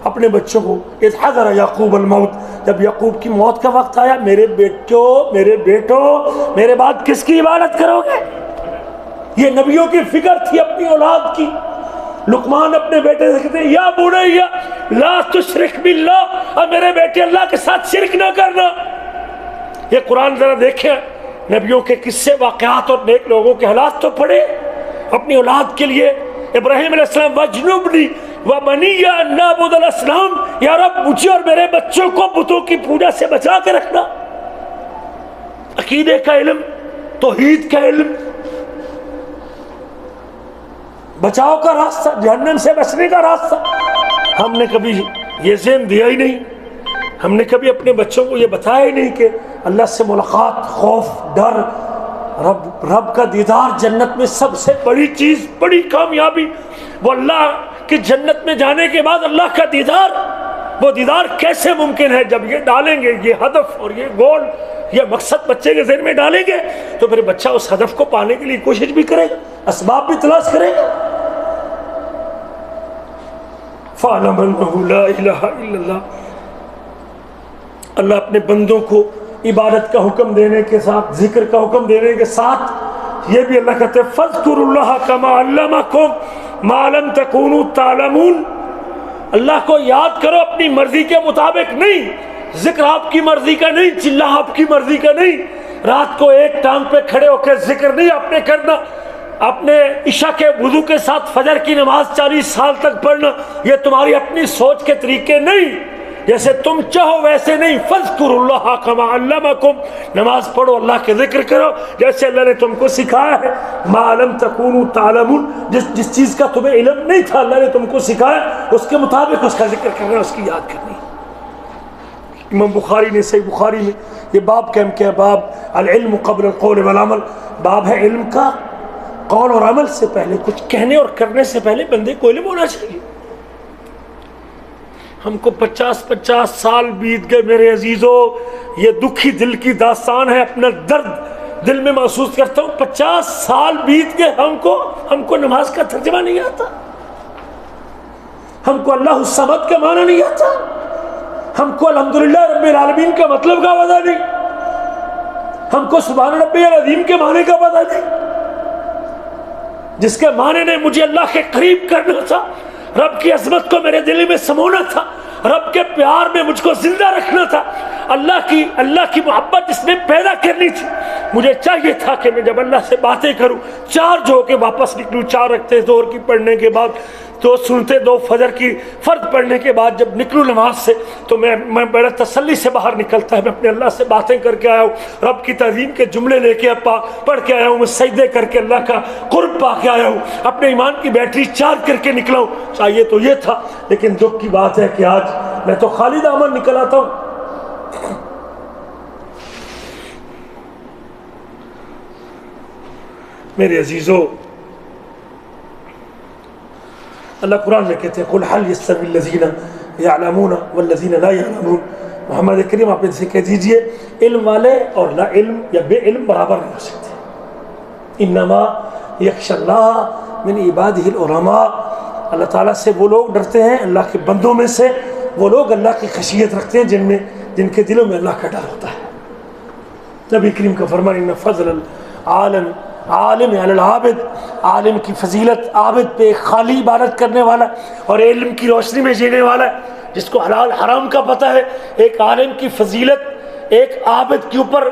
اپنے بچوں کو، اذ حضر یعقوب الموت، جب یعقوب کی موت کا وقت آیا، میرے بیٹوں میرے بعد کس کی عبادت کرو گے؟ یہ نبیوں کی فکر تھی اپنی اولاد کی. لقمان اپنے بیٹے سے کہتے ہیں یا بنی لا تشرک باللہ، اور میرے بیٹے اللہ کے ساتھ شرک نہ کرنا. یہ قرآن ذرا دیکھیں، نبیوں کے قصے، واقعات اور نیک لوگوں کے حالات تو پڑھے اپنی اولاد کے لیے. ابراہیم علیہ السلام وجنبنی وبنی ان نعبد الاصنام، یا رب مجھے اور میرے بچوں کو بتوں کی پوجا سے بچا کے رکھنا. عقیدے کا علم، توحید کا علم، بچاؤ کا راستہ، جہنم سے بچنے کا راستہ. ہم نے کبھی یہ ذہن دیا ہی نہیں، ہم نے کبھی اپنے بچوں کو یہ بتایا ہی نہیں کہ اللہ سے ملاقات، خوف، ڈر، رب کا دیدار جنت میں سب سے بڑی چیز، بڑی کامیابی، وہ اللہ کی جنت میں جانے کے بعد اللہ کا دیدار، وہ دیدار کیسے ممکن ہے؟ جب یہ ڈالیں گے، یہ ہدف اور یہ گول، یہ مقصد بچے کے ذہن میں ڈالیں گے تو پھر بچہ اس ہدف کو پانے کے لیے کوشش بھی کرے گا، اسباب بھی تلاش کرے گا۔ فَاعْلَمْ أَنَّهُ لَا إِلَهَ إِلَّا اللَّهُ۔ اللہ اپنے بندوں کو عبادت کا حکم دینے کے ساتھ، ذکر کا حکم دینے کے ساتھ یہ بھی اللہ کہتے ہیں فَاذْكُرُوا اللَّهَ كَمَا عَلَّمَكُمْ مَا لَمْ تَكُونُوا تَعْلَمُونَ۔ اللہ کو یاد کرو اپنی مرضی کے مطابق نہیں، ذکر آپ کی مرضی کا نہیں، چلہ آپ کی مرضی کا نہیں، رات کو ایک ٹانگ پہ کھڑے ہو کے ذکر نہیں آپ نے کرنا، اپنے عشاء کے وضو کے ساتھ فجر کی نماز 40 سال تک پڑھنا، یہ تمہاری اپنی سوچ کے طریقے نہیں، جیسے تم چاہو ویسے نہیں۔ فَاذْكُرُوا اللَّهَ كَمَا عَلَّمَكُمْ، نماز پڑھو، اللہ کے ذکر کرو جیسے اللہ نے تم کو سکھایا ہے۔ مَا لَمْ تَكُونُوا تَعْلَمُونَ، جس چیز کا تمہیں علم نہیں تھا اللہ نے تم کو سکھایا، اس کے مطابق اس کا ذکر کرنا، اس کی یاد کرنی۔ امام بخاری نے صحیح بخاری میں یہ باب قائم کیا، باب العلم قبل القول والعمل، باب ہے علم کا قول اور عمل سے پہلے، کچھ کہنے اور کرنے سے پہلے بندے کو علم ہونا چاہیے۔ ہم کو 50 سال بیت گئے میرے عزیزو، یہ دکھی دل کی داستان ہے، اپنا درد دل میں محسوس کرتا ہوں، 50 سال بیت گئے، ہم کو نماز کا ترجمہ نہیں آتا، ہم کو اللہ الصمد کا معنی نہیں آتا، ہم کو الحمدللہ رب العالمین کا مطلب کا پتہ نہیں، ہم کو سبحان ربی العظیم کے معنی کا پتہ نہیں، جس کے معنی نے مجھے اللہ کے قریب کرنا تھا، رب کی عظمت کو میرے دل میں سمونا تھا، رب کے پیار میں مجھ کو زندہ رکھنا تھا، اللہ کی محبت اس میں پیدا کرنی تھی۔ مجھے چاہیے تھا کہ میں جب اللہ سے باتیں کروں، 4 جو کے واپس نکلوں، 4 رکھتے ظہر کی پڑھنے کے بعد، 2 سنتے 2 فجر کی فرض پڑھنے کے بعد جب نکلوں نماز سے تو میں بڑا تسلی سے باہر نکلتا ہے، میں اپنے اللہ سے باتیں کر کے آیا ہوں، رب کی تعظیم کے جملے لے کے پڑھ کے آیا ہوں، میں سجدے کر کے اللہ کا قرب پا کے آیا ہوں، اپنے ایمان کی بیٹری چارج کر کے نکلا ہوں۔ چاہیے تو یہ تھا، لیکن دکھ کی بات ہے کہ آج میں تو خالی دامن نکل آتا ہوں۔ میرے عزیزو، اللہ قرآن میں کہتے ہیں قُلْ هَلْ يَسْتَوِي الَّذِينَ يَعْلَمُونَ وَالَّذِينَ لَا يَعْلَمُونَ، محمد کریم آپ ان سے کہہ دیجئے علم والے اور لا علم یا بے علم برابر نہیں ہو سکتے۔ انما یخشی اللہ من عبادہ العلماء، اللہ تعالیٰ سے وہ لوگ ڈرتے ہیں، اللہ کے بندوں میں سے وہ لوگ اللہ کی خشیت رکھتے ہیں جن کے دلوں میں اللہ کا ڈر ہوتا ہے۔ نبی کریم کا فرمان ان فضل العالم عالم علی العابد، عالم کی فضیلت عابد پہ، ایک خالی عبادت کرنے والا اور علم کی روشنی میں جینے والا ہے، جس کو حلال حرام کا پتہ ہے، ایک عالم کی فضیلت ایک عابد کے اوپر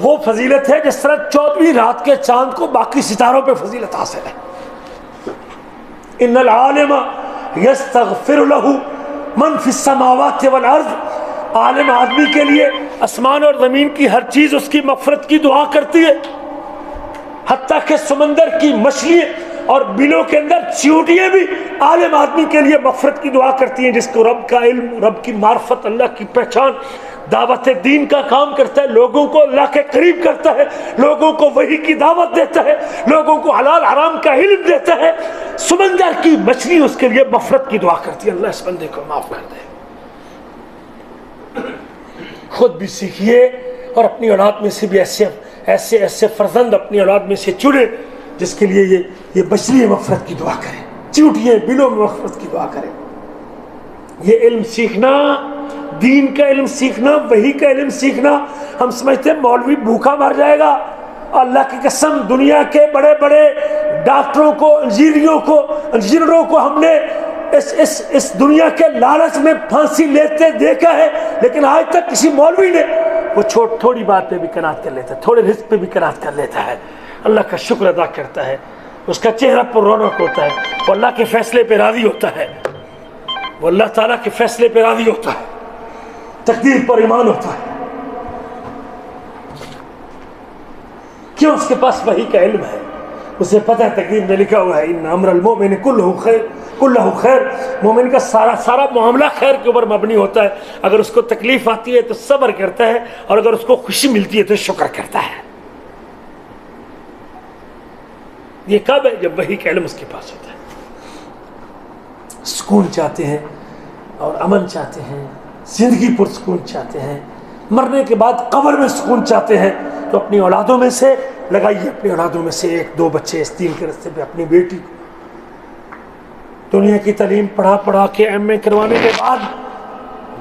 وہ فضیلت ہے جس طرح 14ویں رات کے چاند کو باقی ستاروں پہ فضیلت حاصل ہے۔ ان العالم یستغفر له من فی السماوات والارض، عالم آدمی کے لیے آسمان اور زمین کی ہر چیز اس کی مغفرت کی دعا کرتی ہے، حتیٰ کہ سمندر کی مچھلیاں اور بلوں کے اندر چیونٹیاں بھی عالم آدمی کے لیے مغفرت کی دعا کرتی ہیں، جس کو رب کا علم، رب کی معرفت، اللہ کی پہچان، دعوت دین کا کام کرتا ہے، لوگوں کو اللہ کے قریب کرتا ہے، لوگوں کو وحی کی دعوت دیتا ہے، لوگوں کو حلال حرام کا علم دیتا ہے، سمندر کی مچھلی اس کے لیے مغفرت کی دعا کرتی ہے، اللہ اس بندے کو معاف کر دے۔ خود بھی سیکھیے اور اپنی اولاد میں سے بھی ایسے فرزند اپنی اولاد میں سے چنے جس کے لیے یہ بچڑی مغفرت کی دعا کریں، چیونٹیاں بلوں میں مغفرت کی دعا کریں۔ یہ علم سیکھنا، دین کا علم سیکھنا، وحی کا علم سیکھنا، ہم سمجھتے ہیں مولوی بھوکا مر جائے گا، اللہ کی قسم دنیا کے بڑے بڑے ڈاکٹروں کو، انجینئروں کو ہم نے اس دنیا کے لالچ میں پھانسی لیتے دیکھا ہے، لیکن آج تک کسی مولوی نے وہ تھوڑی بات پہ بھی قناعت کر لیتا ہے، تھوڑے رزق پہ بھی قناعت کر لیتا ہے، اللہ کا شکر ادا کرتا ہے، اس کا چہرہ پر رونق ہوتا ہے، وہ اللہ کے فیصلے پہ راضی ہوتا ہے، وہ اللہ تعالیٰ کے فیصلے پہ راضی ہوتا ہے، تقدیر پر ایمان ہوتا ہے۔ کیوں؟ اس کے پاس وحی کا علم ہے، اسے پتہ ہے تقدیر میں لکھا ہوا ہے ان امر المؤمن کلہ خیر، کلہ خیر، مومن کا سارا معاملہ خیر کے اوپر مبنی ہوتا ہے. اگر اس کو تکلیف آتی ہے تو صبر کرتا ہے، اور اگر اس کو خوشی ملتی ہے تو شکر کرتا ہے. یہ کب ہے؟ جب وحی کا علم اس کے پاس ہوتا ہے. سکون چاہتے ہیں اور امن چاہتے ہیں، زندگی پر سکون چاہتے ہیں، مرنے کے بعد قبر میں سکون چاہتے ہیں، تو اپنی اولادوں میں سے لگائیے، اپنی اولادوں میں سے 1-2 بچے اس دین کے راستے پہ. اپنی بیٹی کو دنیا کی تعلیم پڑھا کے ایم اے کروانے کے بعد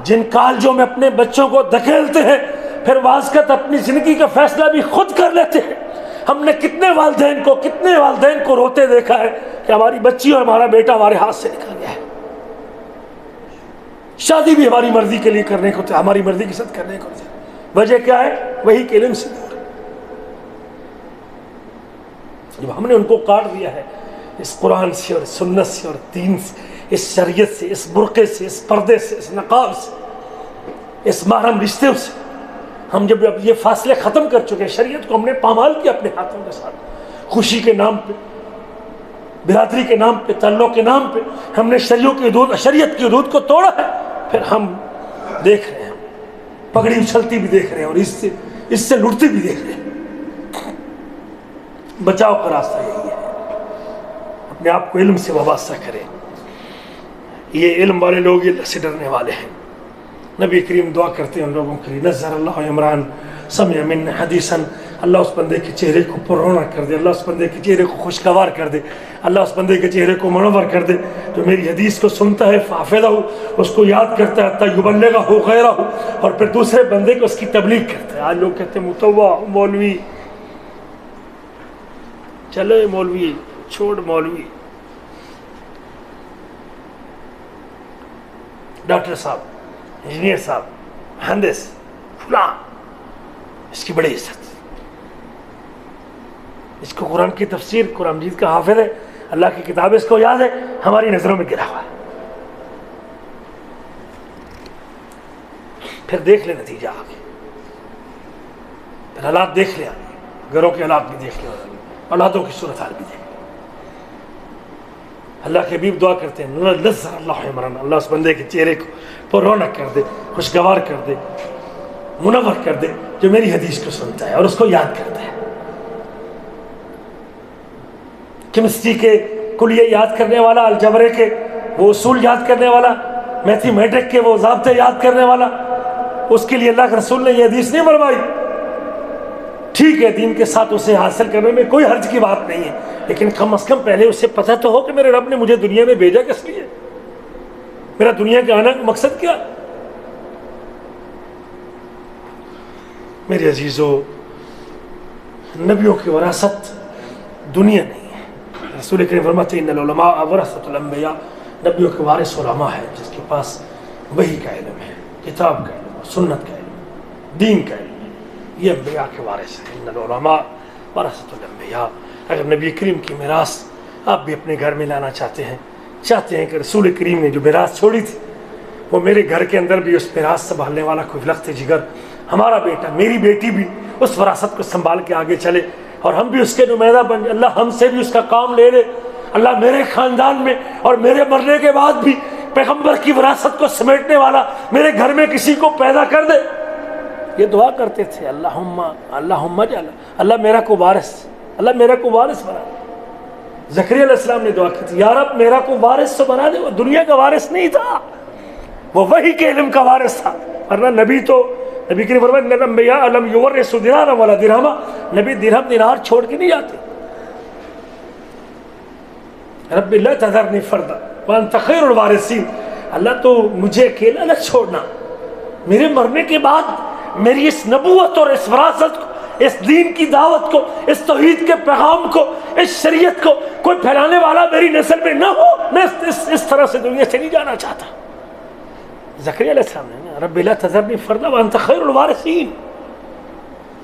جن کالجوں میں اپنے بچوں کو دھکیلتے ہیں، پھر واسطت اپنی زندگی کا فیصلہ بھی خود کر لیتے ہیں. ہم نے کتنے والدین کو روتے دیکھا ہے کہ ہماری بچی اور ہمارا بیٹا ہمارے ہاتھ سے نکل گیا ہے. شادی بھی ہماری مرضی کے لیے کرنے کو تھا، ہماری مرضی کے ساتھ کرنے کو تھا. وجہ کیا ہے؟ وہی کے علم سے دور. جب ہم نے ان کو کاٹ دیا ہے اس قرآن سے اور سنت سے اور دین سے، اس شریعت سے، اس برقعے سے، اس پردے سے، اس نقاب سے، اس محرم رشتے سے، ہم جب اب یہ فاصلے ختم کر چکے، شریعت کو ہم نے پامال کیا اپنے ہاتھوں کے ساتھ. خوشی کے نام پہ، برادری کے نام پہ، تعلق کے نام پہ ہم نے شریعت کی حدود کو توڑا ہے. پھر ہم دیکھ رہے ہیں، پگڑی اچھلتی بھی دیکھ رہے ہیں، اور اس سے لڑتی بھی دیکھ رہے ہیں. بچاؤ کا راستہ یہی ہے، اپنے آپ کو علم سے وابستہ کریں. یہ علم والے لوگ اللہ سے ڈرنے والے ہیں. نبی کریم دعا کرتے ہیں ان لوگوں کے لیے، نظر اللہ عمران سمع من حدیثا، اللہ اس بندے کے چہرے کو پررونق کر دے، اللہ اس بندے کے چہرے کو خوشگوار کر دے، اللہ اس بندے کے چہرے کو منور کر دے جو میری حدیث کو سنتا ہے، فحفظہ، اس کو یاد کرتا ہے، حتی یبلغہ غیرہ، اور پھر دوسرے بندے کو اس کی تبلیغ کرتا ہے. آج لوگ کہتے ہیں متوا، مولوی، چلو مولوی چھوڑ، مولوی، ڈاکٹر صاحب، انجینئر صاحب، مہندس فلاں، اس کی بڑی عزت. اس کو قرآن کی تفسیر، قرآن مجید کا حافظ ہے، اللہ کی کتاب اس کو یاد ہے، ہماری نظروں میں گرا ہوا ہے. پھر دیکھ لے نتیجہ آگے، پھر حالات دیکھ لے آگے، گھروں کے حالات بھی دیکھ لے، اولادوں کی صورتحال بھی دیکھ لے. اللہ کے حبیب دعا کرتے ہیں، نظر اللہ عمران، اللہ اس بندے کے چہرے کو پر رونق کر دے، خوشگوار کر دے، منور کر دے جو میری حدیث کو سنتا ہے اور اس کو یاد کرتا ہے. کیمسٹری کے کلیے یاد کرنے والا، الجبرے کے وہ اصول یاد کرنے والا، میتھی میٹرک کے وہ ضابطے یاد کرنے والا، اس کے لیے اللہ کے رسول نے یہ حدیث نہیں فرمائی. ٹھیک ہے، دین کے ساتھ اسے حاصل کرنے میں کوئی حرج کی بات نہیں ہے، لیکن کم از کم پہلے اسے پتہ تو ہو کہ میرے رب نے مجھے دنیا میں بھیجا کس لیے، میرا دنیا کے آنے کا مقصد کیا. میرے عزیزو، نبیوں کی وراثت دنیا نہیں ہے. رسول کریم فرماتے ہیں ان العلماء ورثۃ الانبیاء، نبیوں کے وارث علماء ہے جس کے پاس وحی کا علم ہے، کتاب کا علم، سنت کا علم، دین کا علم. یہ انبیاء کے وارث ہیں. ان العلماء ورثۃ الانبیاء. اگر نبی کریم کی میراث آپ بھی اپنے گھر میں لانا چاہتے ہیں کہ رسول کریم نے جو میراث چھوڑی تھی وہ میرے گھر کے اندر بھی اس میراث سنبھالنے والا کوئی لخت جگر، ہمارا بیٹا، میری بیٹی بھی اس وراثت کو سنبھال کے آگے چلے اور ہم بھی اس کے نمائندہ بن، اللہ ہم سے بھی اس کا کام لے لے. اللہ میرے خاندان میں اور میرے مرنے کے بعد بھی پیغمبر کی وراثت کو سمیٹنے والا میرے گھر میں کسی کو پیدا کر دے. یہ دعا کرتے تھے، اللہم اجعل، اللہ میرا کو وارث، اللہ میرا کو وارث بنا دے. زکریا علیہ السلام نے دعا کی تھی، یا رب میرا کو وارث تو بنا دے. وہ دنیا کا وارث نہیں تھا، وہ وحی کے علم کا وارث تھا. ورنہ نبی تو نبی کریم فرمایا ان الانبیاء لم یورثوا دینارا ولا درہما، نبی درہم دینار چھوڑ کے نہیں جاتے. رب لا تذرنی فردا وانت خیر الوارثین، اللہ تو مجھے اکیلا نہ چھوڑنا، میرے مرنے کے بعد میری اس نبوت اور اس وراثت کو، اس دین کی دعوت کو، اس توحید کے پیغام کو، اس شریعت کو کوئی پھیلانے والا میری نسل میں نہ ہو. میں اس طرح سے دنیا سے نہیں جانا چاہتا. زکریا علیہ السلام نے رب لا تذرنی فردا وانت خیر الوارثین.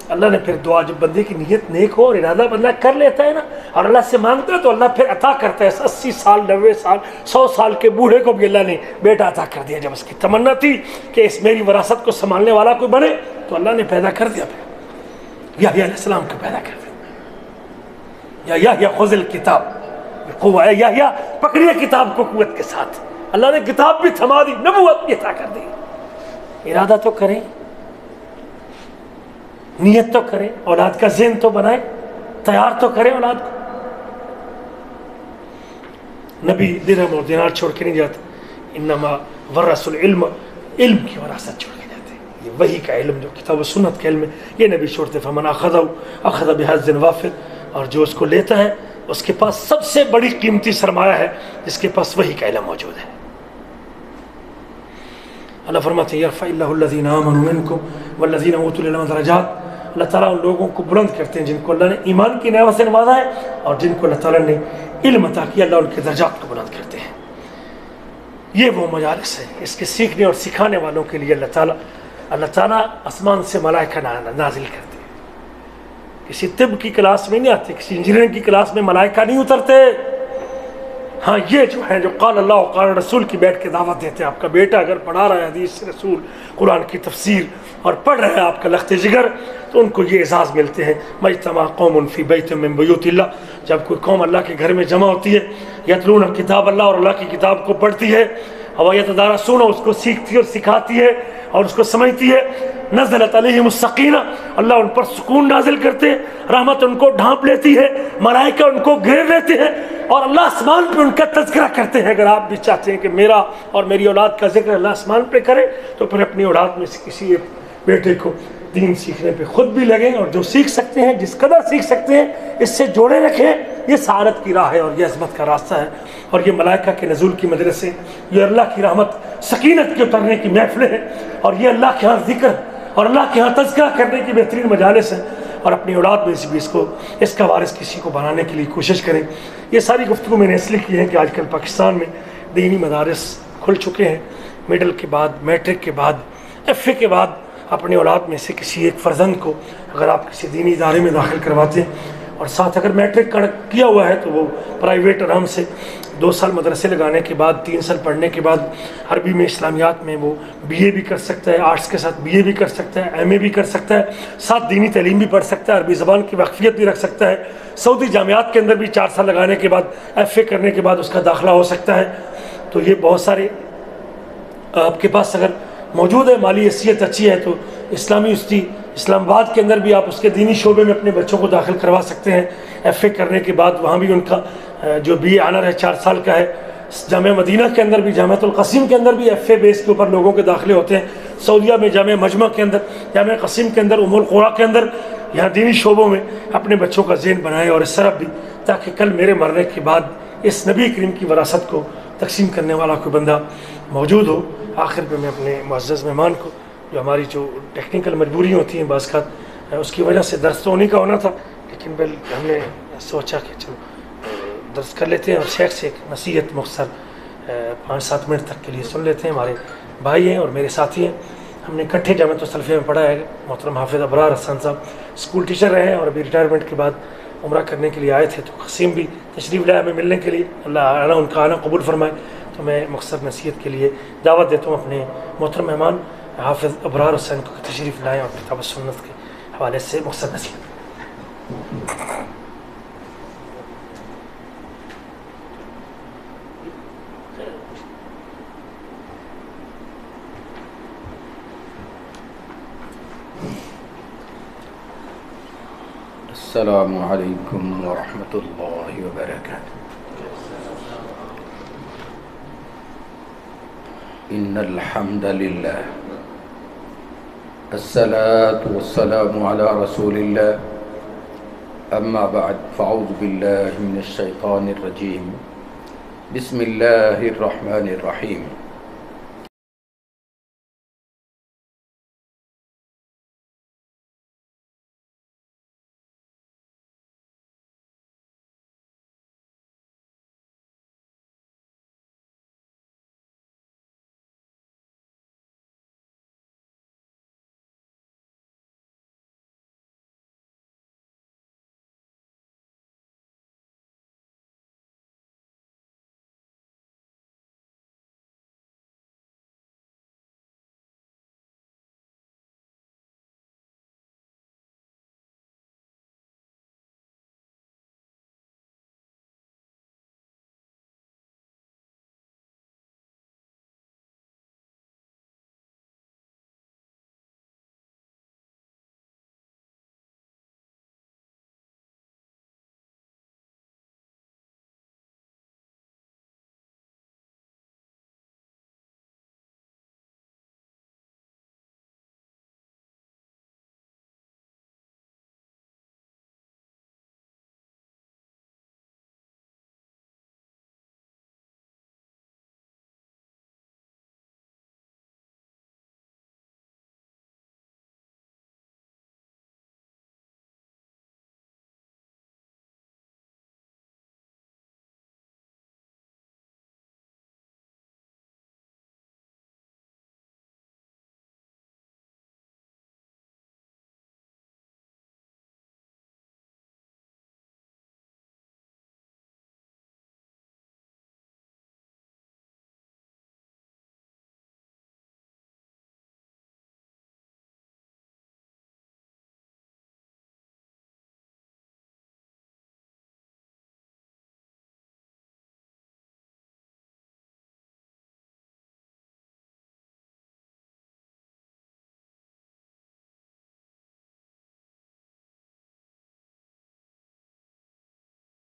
اللہ نے پھر دعا، جب بندے کی نیت نیک ہو اور ارادہ بندہ کر لیتا ہے نا اور اللہ سے مانگتا ہے تو اللہ پھر عطا کرتا ہے. 80 سال 90 سال 100 سال کے بوڑھے کو بھی اللہ نے بیٹا عطا کر دیا. جب اس کی تمنا تھی کہ اس میری وراثت کو سنبھالنے والا کوئی بنے تو اللہ نے پیدا کر دیا. پھر یحییٰ علیہ السلام کو پیدا کر دیا. یا یحییٰ خذ الکتاب، یحییٰ پکڑیے کتاب کو قوت کے ساتھ. اللہ نے کتاب بھی تھما دی, نبوت بھی عطا کر دی. ارادہ تو کریں, نیت تو کریں, اولاد کا ذہن تو بنائیں, تیار تو کریں اولاد کو. نبی درہم اور دینار چھوڑ کے نہیں جاتا. انما ورث العلم, علم کی وراثت چھوڑ کے جاتے ہیں. یہ وحی کا علم جو کتاب و سنت کا علم ہے, یہ نبی چھوڑتے. فمن اخذہ اخذ بحظ وافر, اور جو اس کو لیتا ہے اس کے پاس سب سے بڑی قیمتی سرمایہ ہے جس کے پاس وحی کا علم موجود ہے. اللہ فرماتے ہیں یرفع اللہ الذین آمنوا منکم والذین اوتوا العلم درجات. اللہ تعالیٰ ان لوگوں کو بلند کرتے ہیں جن کو اللہ نے ایمان کی نعمت سے نوازا ہے, اور جن کو اللہ تعالیٰ نے علم عطا کیا اللہ ان کے درجات کو بلند کرتے ہیں. یہ وہ مجالس ہے, اس کے سیکھنے اور سکھانے والوں کے لیے اللہ تعالیٰ آسمان سے ملائکہ نازل کرتے ہیں. کسی طب کی کلاس میں نہیں آتے, کسی انجینئرنگ کی کلاس میں ملائکہ نہیں اترتے. ہاں یہ جو ہیں جو قال اللہ و قال رسول کی بیٹھ کے دعوت دیتے ہیں. آپ کا بیٹا اگر پڑھا رہا ہے حدیث رسول, قرآن کی تفسیر اور پڑھ رہے ہیں آپ کا لخت جگر, تو ان کو یہ اعزاز ملتے ہیں. مجتمع قوم فی بیت من بیوت اللہ, جب کوئی قوم اللہ کے گھر میں جمع ہوتی ہے, یتلون کتاب اللہ, اور اللہ کی کتاب کو پڑھتی ہے, اور یتدارسون, اس کو سیکھتی ہے اور سکھاتی ہے اور اس کو سمجھتی ہے, نزلت علیہم السکینہ, اللہ ان پر سکون نازل کرتے ہیں, رحمت ان کو ڈھانپ لیتی ہے, ملائکہ ان کو گھیر لیتے ہیں, اور اللہ آسمان پہ ان کا تذکرہ کرتے ہیں. اگر آپ بھی چاہتے ہیں کہ میرا اور میری اولاد کا ذکر اللہ آسمان پہ کرے, تو پھر اپنی اولاد میں سے کسی ایک بیٹے کو دین سیکھنے پہ خود بھی لگیں, اور جو سیکھ سکتے ہیں, جس قدر سیکھ سکتے ہیں, اس سے جوڑے رکھیں. یہ سعادت کی راہ ہے اور یہ عظمت کا راستہ ہے. اور یہ ملائکہ کے نزول کی مدرسے, یہ اللہ کی رحمت سکینت کے اترنے کی محفلیں ہیں, اور یہ اللہ کے ہاں ذکر اور اللہ کے ہاں تذکرہ کرنے کی بہترین مجالس ہیں. اور اپنی اولاد میں سے بھی اس کا وارث کسی کو بنانے کے لیے کوشش کریں. یہ ساری گفتگو میں نے اس لیے کی ہے کہ آج کل پاکستان میں دینی مدارس کھل چکے ہیں. مڈل کے بعد, میٹرک کے بعد, ایف اے کے بعد اپنی اولاد میں سے کسی ایک فرزند کو اگر آپ کسی دینی ادارے میں داخل کرواتے ہیں, اور ساتھ اگر میٹرک کیا ہوا ہے تو وہ پرائیویٹ آرام سے 2 سال مدرسے لگانے کے بعد, 3 سال پڑھنے کے بعد عربی میں, اسلامیات میں وہ بی اے بھی کر سکتا ہے, آرٹس کے ساتھ بی اے بھی کر سکتا ہے, ایم اے بھی کر سکتا ہے, ساتھ دینی تعلیم بھی پڑھ سکتا ہے, عربی زبان کی واقفیت بھی رکھ سکتا ہے. سعودی جامعات کے اندر بھی 4 سال لگانے کے بعد, ایف اے کرنے کے بعد اس کا داخلہ ہو سکتا ہے. تو یہ بہت سارے آپ کے پاس اگر موجود ہے, مالی حیثیت اچھی ہے, تو اسلامی یونیورسٹی اسلام آباد کے اندر بھی آپ اس کے دینی شعبے میں اپنے بچوں کو داخل کروا سکتے ہیں. ایف اے کرنے کے بعد وہاں بھی ان کا جو بی اے آنر ہے 4 سال کا ہے. جامعہ مدینہ کے اندر بھی, جامعۃ القصیم کے اندر بھی ایف اے بیس کے اوپر لوگوں کے داخلے ہوتے ہیں. سعودیہ میں جامعہ مجمع کے اندر, جامعہ قصیم کے اندر, ام القریٰ کے اندر, یہاں دینی شعبوں میں اپنے بچوں کا ذہن بنائیں, اور اس طرف بھی, تاکہ کل میرے مرنے کے بعد اس نبی کریم کی وراثت کو تقسیم کرنے والا کوئی بندہ موجود ہو. آخر پہ میں اپنے معزز مہمان کو, جو ہماری جو ٹیکنیکل مجبوریاں ہوتی ہیں بعض کا, اس کی وجہ سے درس تو نہیں کا ہونا تھا, لیکن ہم نے سوچا کہ چلو درس کر لیتے ہیں, اور شیخ سے ایک نصیحت مختصر 5-7 منٹ تک کے لیے سن لیتے ہیں. ہمارے بھائی ہیں اور میرے ساتھی ہیں, ہم نے اکٹھے جامعۃ السلفیہ میں پڑھا ہے. محترم حافظ ابرار حسن صاحب اسکول ٹیچر رہے ہیں, اور ابھی ریٹائرمنٹ کے بعد عمرہ کرنے کے لیے آئے تھے, تو قسیم بھی تشریف لائے ہمیں ملنے کے لیے. اللہ تعالیٰ ان کا آنا قبول فرمائے. تو میں مختصر نصیحت کے لیے دعوت دیتا ہوں اپنے محترم مہمان حافظ ابرار حسین کو تشریف لائیں, اور کتاب سنت کے حوالے سے مختصر نصیحت. السلام علیکم ورحمۃ اللہ وبرکاتہ. ان الحمد للہ الصلاة والسلام علی رسول اللہ, اما بعد فاعوذ باللہ من الشیطان الرجیم, بسم اللہ الرحمن الرحیم.